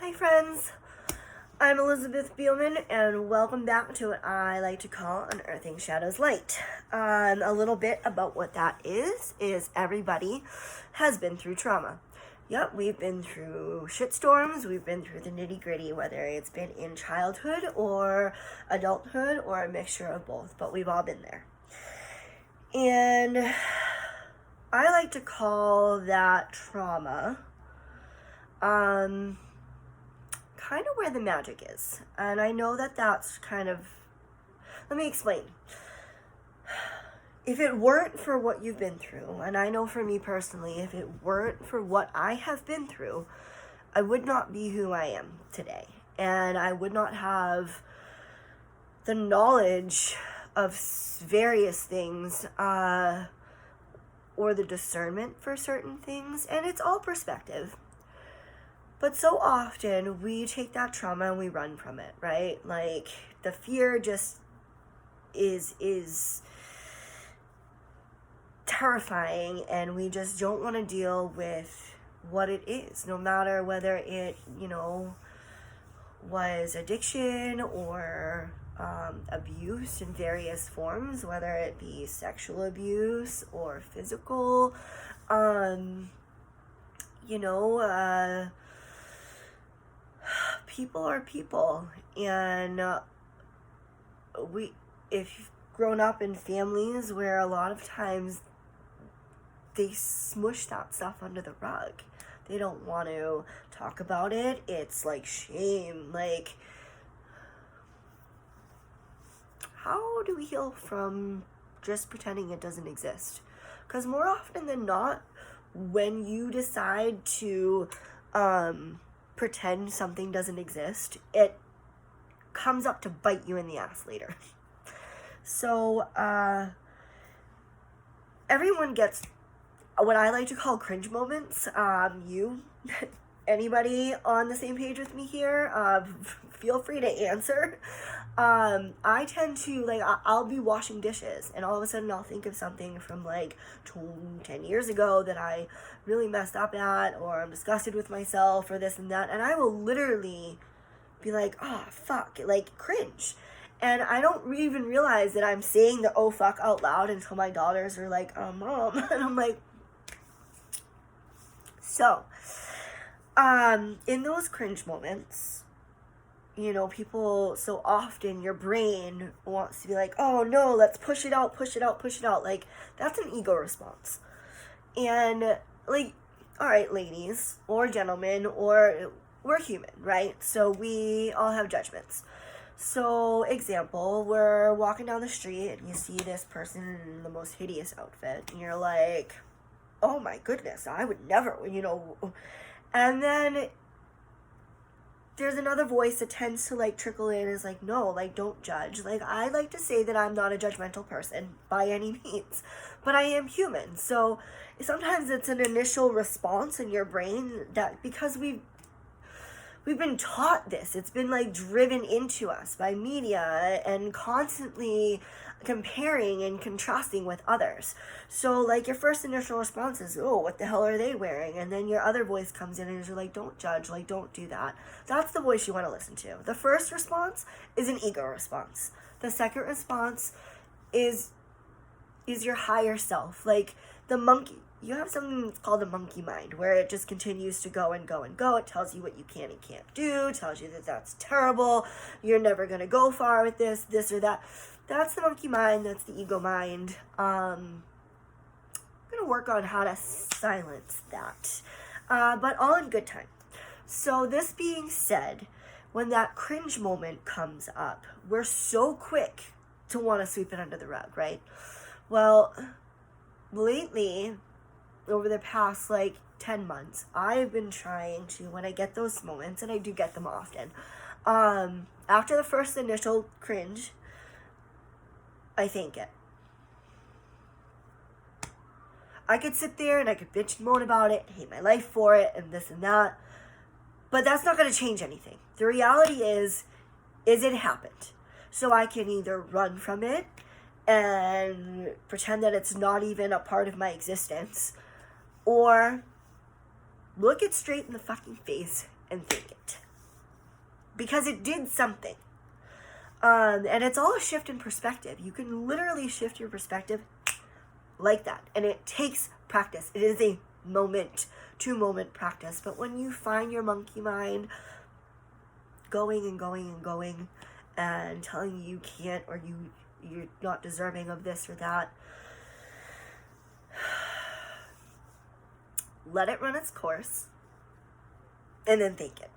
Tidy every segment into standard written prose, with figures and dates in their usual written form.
Hi friends, I'm Elizabeth Beelman and welcome back to what I like to call Unearthing Shadows Light. A little bit about what that is everybody has been through trauma. Yep, we've been through shitstorms, we've been through the nitty gritty, whether it's been in childhood or adulthood or a mixture of both, but we've all been there. And I like to call that trauma, kind of where the magic is. And I know that that's kind of, let me explain. If it weren't for what you've been through, and I know for me personally, if it weren't for what I have been through, I would not be who I am today. And I would not have the knowledge of various things, or the discernment for certain things. And it's all perspective. But so often we take that trauma and we run from it, right? Like the fear just is terrifying, and we just don't want to deal with what it is, no matter whether it, was addiction or abuse in various forms, whether it be sexual abuse or physical, people are people, and if you've grown up in families where a lot of times they smush that stuff under the rug, they don't want to talk about it, it's like shame, like how do we heal from just pretending it doesn't exist? Because more often than not, when you decide to pretend something doesn't exist, it comes up to bite you in the ass later. So everyone gets what I like to call cringe moments. Anybody on the same page with me here, feel free to answer. I tend to, I'll be washing dishes and all of a sudden I'll think of something from 10 years ago that I really messed up at, or I'm disgusted with myself or this and that, and I will literally be like, oh fuck, cringe. And I don't even realize that I'm saying the oh fuck out loud until my daughters are like, mom, and I'm like, so, in those cringe moments, people, so often your brain wants to be like, oh no, let's push it out. Like, that's an ego response. And, all right, ladies or gentlemen, or we're human, right? So we all have judgments. So, example, we're walking down the street and you see this person in the most hideous outfit, and you're like, oh my goodness, I would never, and then there's another voice that tends to trickle in, is like, no, don't judge. I like to say that I'm not a judgmental person by any means, but I am human. So sometimes it's an initial response in your brain that, because we've been taught this, it's been driven into us by media and constantly comparing and contrasting with others. So your first initial response is, oh, what the hell are they wearing? And then your other voice comes in and is like, don't judge, don't do that. That's the voice you want to listen to. The first response is an ego response. The second response is your higher self. The monkey, you have something that's called the monkey mind, where it just continues to go and go and go. It tells you what you can and can't do, tells you that that's terrible, you're never going to go far with this or that. That's the monkey mind, that's the ego mind. I'm going to work on how to silence that, but all in good time. So this being said, when that cringe moment comes up, we're so quick to want to sweep it under the rug, right? Well, lately, over the past 10 months, I've been trying to, when I get those moments, and I do get them often, after the first initial cringe, I thank it. I could sit there and I could bitch and moan about it, hate my life for it, and this and that, but that's not going to change anything. The reality is it happened. So I can either run from it and pretend that it's not even a part of my existence, or look it straight in the fucking face and thank it. because it did something. And it's all a shift in perspective. You can literally shift your perspective like that. And it takes practice. It is a moment to moment practice. But when you find your monkey mind going and going and going and telling you can't, or you're not deserving of this or that, let it run its course and then think it.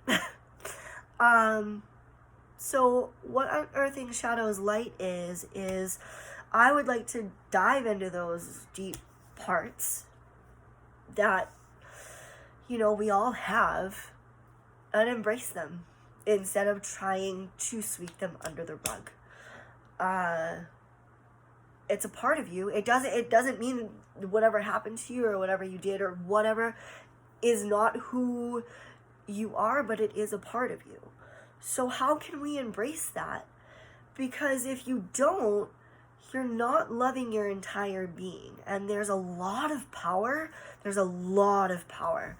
So what Unearthing Shadows Light is I would like to dive into those deep parts that, we all have, and embrace them instead of trying to sweep them under the rug. It's a part of you. It doesn't mean whatever happened to you or whatever you did or whatever is not who you are, but it is a part of you. So how can we embrace that? Because if you don't, you're not loving your entire being. And there's a lot of power. There's a lot of power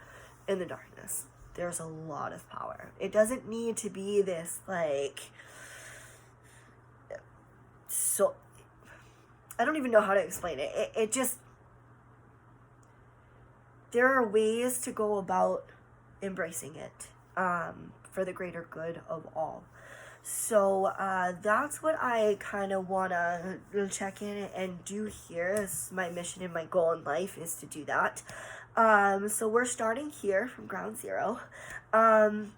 in the darkness. There's a lot of power. It doesn't need to be this, so, I don't even know how to explain it. It just, there are ways to go about embracing it, for the greater good of all. So that's what I kind of want to check in and do here. This is my mission and my goal in life, is to do that. So we're starting here from ground zero. I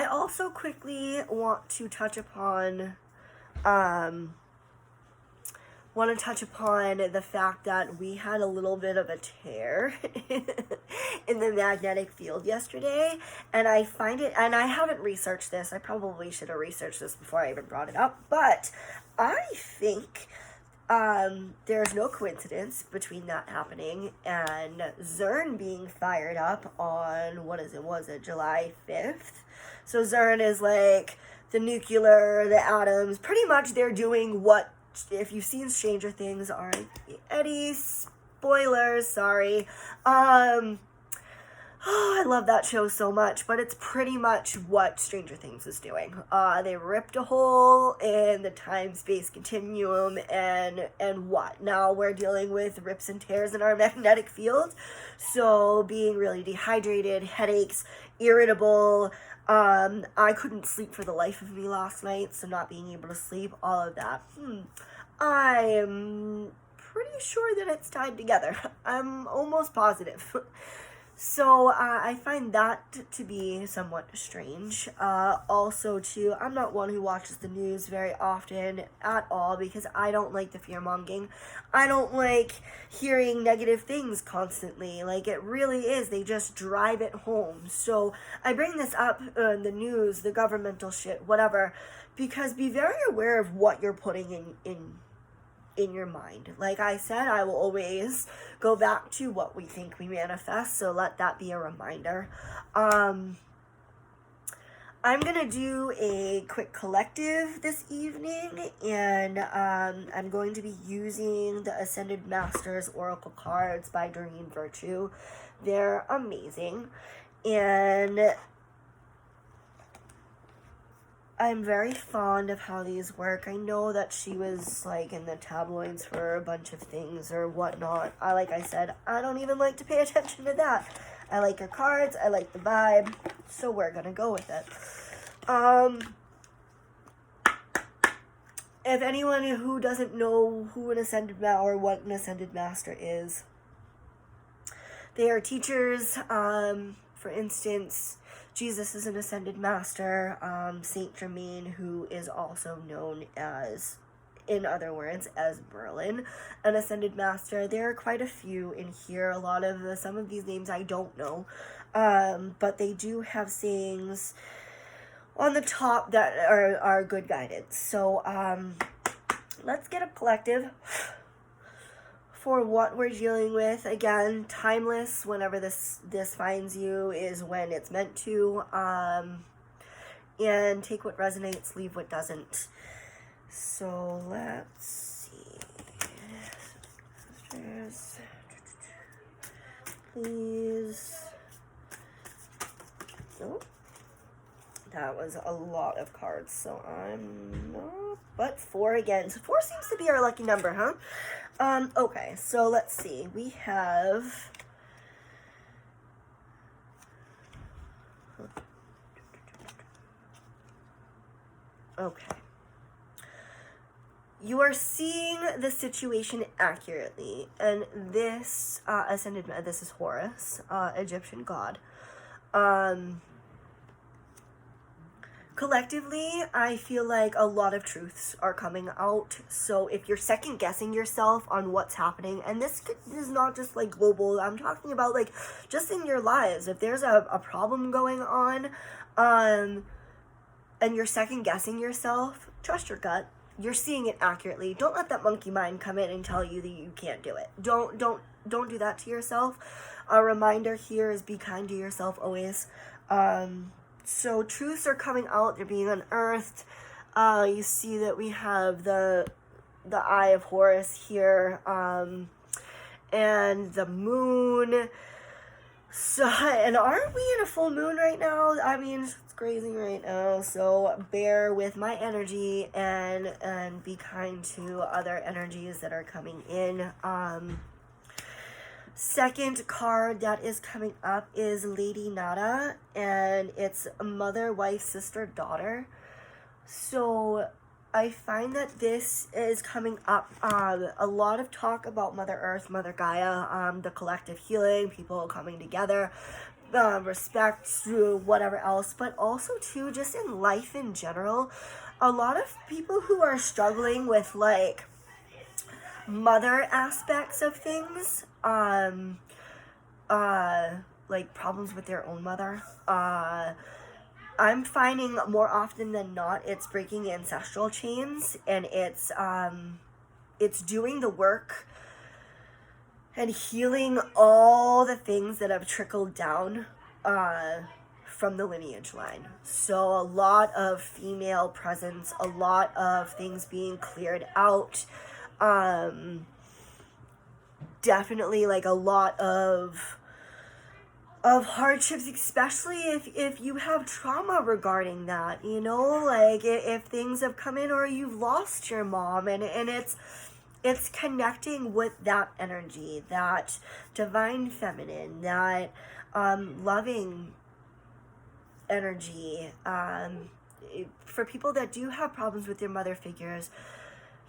also quickly want to touch upon the fact that we had a little bit of a tear in the magnetic field yesterday, and I find it, and I haven't researched this, I probably should have researched this before I even brought it up, but I think there's no coincidence between that happening and Zern being fired up on, was it July 5th? So Zern is like the nuclear, the atoms, pretty much they're doing what, if you've seen Stranger Things, Eddie, spoilers, sorry. I love that show so much, but it's pretty much what Stranger Things is doing. They ripped a hole in the time-space continuum, and what? Now we're dealing with rips and tears in our magnetic field, so being really dehydrated, headaches, irritable. I couldn't sleep for the life of me last night, so not being able to sleep, all of that. I'm pretty sure that it's tied together. I'm almost positive. So I find that to be somewhat strange. Also, too, I'm not one who watches the news very often at all because I don't like the fear-mongering. I don't like hearing negative things constantly. Like, it really is. They just drive it home. So I bring this up in the news, the governmental shit, whatever, because be very aware of what you're putting in your mind. Like I said, I will always go back to what we think we manifest, so let that be a reminder. I'm gonna do a quick collective this evening, and I'm going to be using the Ascended Masters Oracle cards by Doreen Virtue. They're amazing, and I'm very fond of how these work. I know that she was, in the tabloids for a bunch of things or whatnot. Like I said, I don't even like to pay attention to that. I like her cards, I like the vibe, so we're gonna go with it. If anyone who doesn't know who an Ascended or what an Ascended Master is, they are teachers. For instance, Jesus is an Ascended Master. Saint Germain, who is also known as, in other words, as Merlin, an Ascended Master. There are quite a few in here. Some of these names I don't know, but they do have sayings on the top that are good guidance. So let's get a collective for what we're dealing with. Again, timeless, whenever this finds you is when it's meant to, and take what resonates, leave what doesn't. So let's see. Please. Oh, That was a lot of cards, so I'm not, but 4 again. So 4 seems to be our lucky number, huh? Okay, so let's see. We have... Okay. You are seeing the situation accurately, and this, Ascended, this is Horus, Egyptian god. Collectively, I feel like a lot of truths are coming out. So if you're second guessing yourself on what's happening, and this is not just like global, I'm talking about like just in your lives. If there's a problem going on, and you're second guessing yourself, trust your gut. You're seeing it accurately. Don't let that monkey mind come in and tell you that you can't do it. Don't do that to yourself. A reminder here is be kind to yourself always. So truths are coming out, they're being unearthed. You see that we have the Eye of Horus here, and the moon. So, and aren't we in a full moon right now? I mean, it's crazy right now. So bear with my energy and be kind to other energies that are coming in. Second card that is coming up is Lady Nada, and it's mother, wife, sister, daughter. So I find that this is coming up, a lot of talk about Mother Earth, Mother Gaia, the collective healing, people coming together, respect, whatever else, but also too, just in life in general, a lot of people who are struggling with like mother aspects of things, like problems with their own mother. I'm finding more often than not it's breaking ancestral chains, and it's doing the work and healing all the things that have trickled down from the lineage line. So a lot of female presence, a lot of things being cleared out. Definitely like a lot of hardships, especially if you have trauma regarding that, you know, like if things have come in or you've lost your mom, and it's connecting with that energy, that divine feminine, that loving energy. For people that do have problems with their mother figures,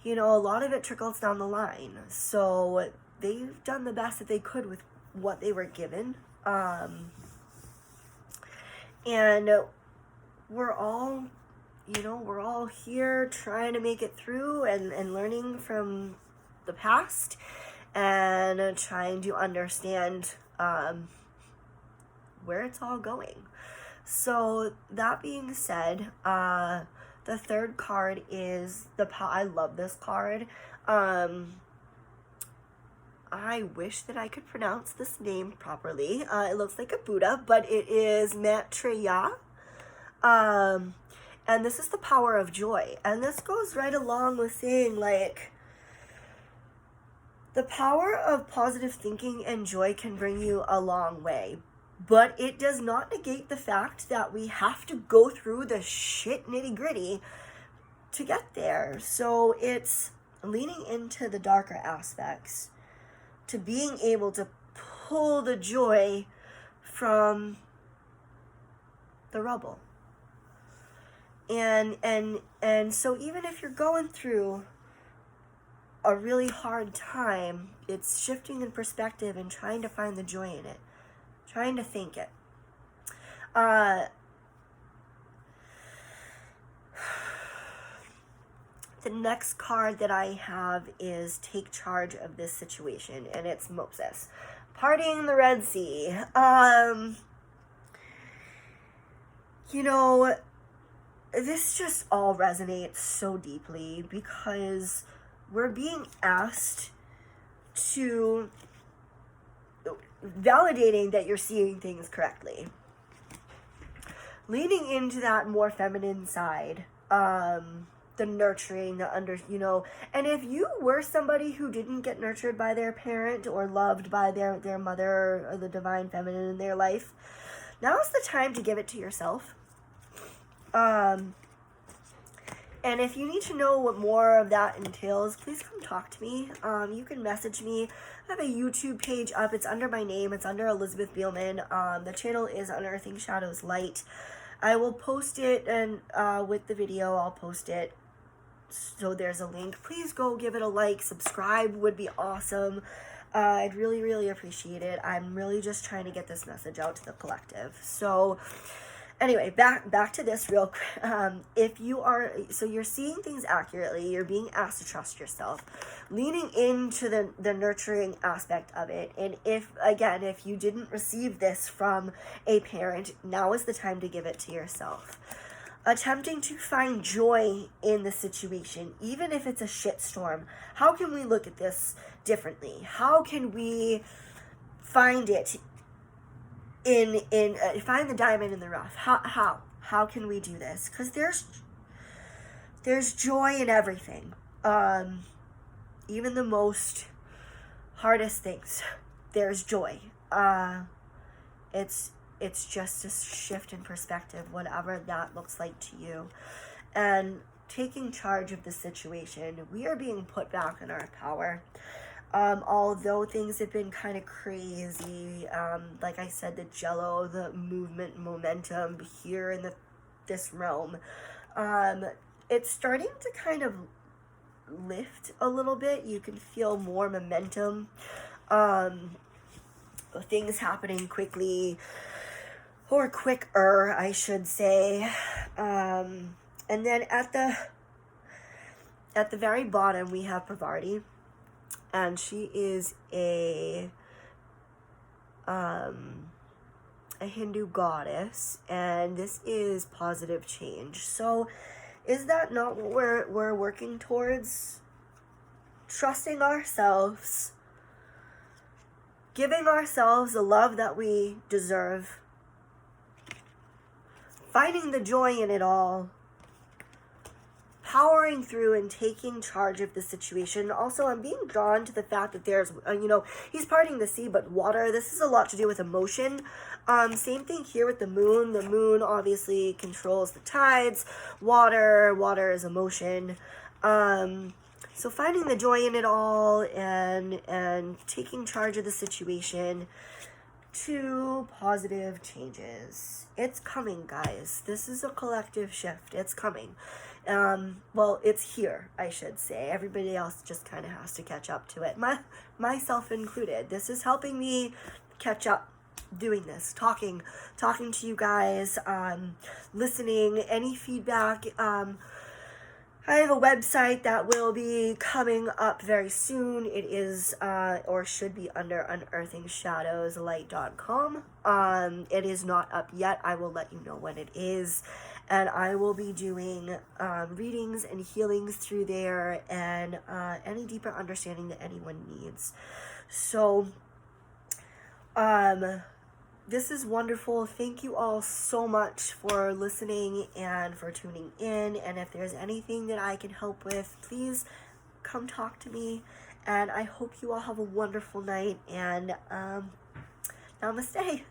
you know, a lot of it trickles down the line. So they've done the best that they could with what they were given. And we're all, you know, we're all here trying to make it through and learning from the past and trying to understand where it's all going. So that being said, the third card is I love this card. I wish that I could pronounce this name properly. It looks like a Buddha, but it is Maitreya. And this is the power of joy. And this goes right along with saying, like, the power of positive thinking and joy can bring you a long way. But it does not negate the fact that we have to go through the shit nitty-gritty to get there. So it's leaning into the darker aspects, to being able to pull the joy from the rubble. And so even if you're going through a really hard time, it's shifting in perspective and trying to find the joy in it, trying to think it. The next card that I have is Take Charge of This Situation, and it's Moses, parting the Red Sea. You know, this just all resonates so deeply because we're being asked to, validating that you're seeing things correctly, leaning into that more feminine side, the nurturing, you know, and if you were somebody who didn't get nurtured by their parent or loved by their mother or the divine feminine in their life, now's the time to give it to yourself. And if you need to know what more of that entails, please come talk to me. You can message me. I have a YouTube page up. It's under my name. It's under Elizabeth Beelman. The channel is Unearthing Shadows Light. I will post it, and with the video, I'll post it. So there's a link. Please go give it a like. Subscribe would be awesome. I'd really, really appreciate it. I'm really just trying to get this message out to the collective. So anyway, back to this real quick. If you are, so you're seeing things accurately, you're being asked to trust yourself, leaning into the nurturing aspect of it. And if you didn't receive this from a parent, now is the time to give it to yourself. Attempting to find joy in the situation, even if it's a shitstorm. How can we look at this differently? How can we find it find the diamond in the rough? How can we do this? Because there's joy in everything. Even the most hardest things, there's joy. It's just a shift in perspective, whatever that looks like to you. And taking charge of the situation, we are being put back in our power. Although things have been kind of crazy, like I said, the jello, the movement, momentum here in this realm, it's starting to kind of lift a little bit. You can feel more momentum, things happening quickly, or quicker, I should say. And then at the very bottom, we have Pravarti. And she is a Hindu goddess, and this is positive change. So is that not what we're working towards? Trusting ourselves, giving ourselves the love that we deserve, finding the joy in it all, powering through and taking charge of the situation. Also, I'm being drawn to the fact that there's, he's parting the sea, but water. This is a lot to do with emotion. Same thing here with the moon. The moon obviously controls the tides. Water is emotion. So finding the joy in it all and taking charge of the situation to positive changes. It's coming, guys. This is a collective shift. It's coming. Well, it's here, I should say. Everybody else just kind of has to catch up to it. Myself included. This is helping me catch up doing this, talking to you guys, listening, any feedback. I have a website that will be coming up very soon. It is, or should be under unearthingshadowslight.com. It is not up yet. I will let you know when it is. And I will be doing readings and healings through there, and any deeper understanding that anyone needs. So, this is wonderful. Thank you all so much for listening and for tuning in. And if there's anything that I can help with, please come talk to me. And I hope you all have a wonderful night. And namaste.